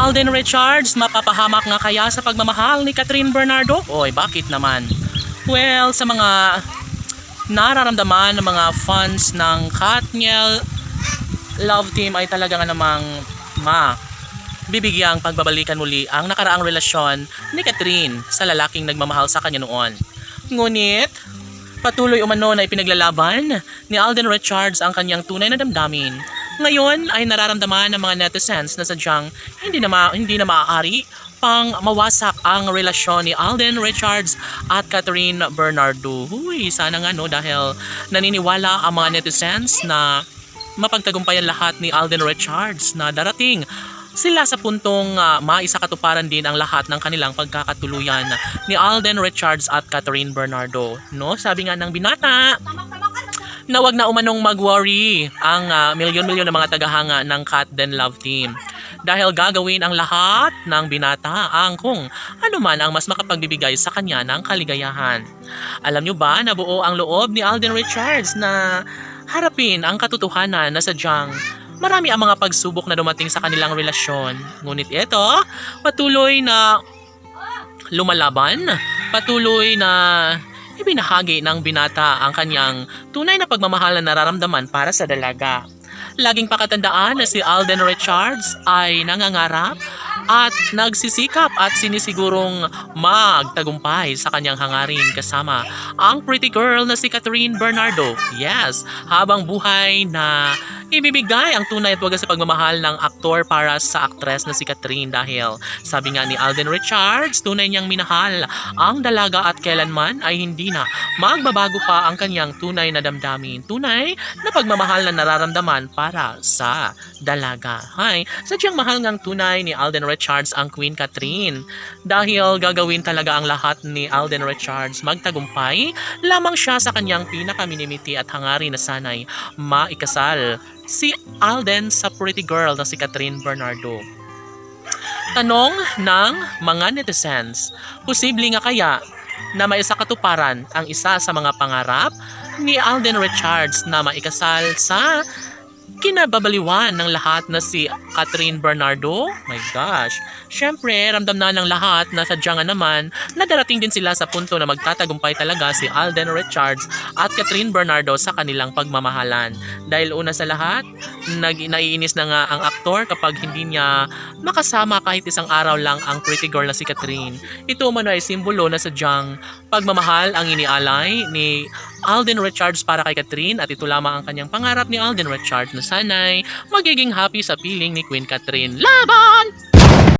Alden Richards, mapapahamak nga kaya sa pagmamahal ni Catherine Bernardo? Oy, bakit naman? Well, sa mga nararamdaman ng mga fans ng Katniel Love Team ay talaga nga namang bibigyang pagbabalikan muli ang nakaraang relasyon ni Catherine sa lalaking nagmamahal sa kanya noon. Ngunit, patuloy umano na ipinaglalaban ni Alden Richards ang kanyang tunay na damdamin. Ngayon ay nararamdaman ng mga netizens na sadyang hindi na maaari pang mawasak ang relasyon ni Alden Richards at Catherine Bernardo. Huy, sana nga no, dahil naniniwala ang mga netizens na mapagtagumpayan lahat ni Alden Richards na darating sila sa puntong maisakatuparan din ang lahat ng kanilang pagkakatuluyan ni Alden Richards at Catherine Bernardo. No, sabi nga ng binata na wag na umanong mag-worry ang milyon-milyon na mga tagahanga ng Katniel Love Team. Dahil gagawin ang lahat ng binata ang kung ano man ang mas makapagbibigay sa kanya ng kaligayahan. Alam nyo ba na buo ang loob ni Alden Richards na harapin ang katotohanan na sadyang marami ang mga pagsubok na dumating sa kanilang relasyon. Ngunit ito, patuloy na lumalaban, patuloy na ibinahagi ng binata ang kanyang tunay na pagmamahal na nararamdaman para sa dalaga. Laging pakatandaan na si Alden Richards ay nangangarap at nagsisikap at sinisigurong magtagumpay sa kanyang hangarin kasama ang pretty girl na si Catherine Bernardo. Yes, habang buhay na ibibigay ang tunay at wagas sa pagmamahal ng aktor para sa aktres na si Catherine dahil sabi nga ni Alden Richards, tunay niyang minahal ang dalaga at kailanman ay hindi na magbabago pa ang kanyang tunay na damdamin, tunay na pagmamahal na nararamdaman para sa dalaga. Hay, sadyang mahal ngang tunay ni Alden Richards ang Queen Catherine dahil gagawin talaga ang lahat ni Alden Richards magtagumpay lamang siya sa kanyang pinakaminimiti at hangarin na sanay maikasal si Alden sa pretty girl na si Catherine Bernardo. Tanong ng mga netizens, posible nga kaya na maisakatuparan ang isa sa mga pangarap ni Alden Richards na maikasal sa kinababaliwan ng lahat na si Catherine Bernardo? My gosh. Syempre, ramdam na ng lahat na sadyang nga naman na darating din sila sa punto na magtatagumpay talaga si Alden Richards at Catherine Bernardo sa kanilang pagmamahalan. Dahil una sa lahat, naiinis na nga ang aktor kapag hindi niya makasama kahit isang araw lang ang pretty girl na si Catherine. Ito man ay simbolo na sadyang pagmamahal ang inialay ni Alden Richards para kay Catherine at ito lamang ang kanyang pangarap ni Alden Richards na sanay magiging happy sa piling ni Queen Catherine. Laban!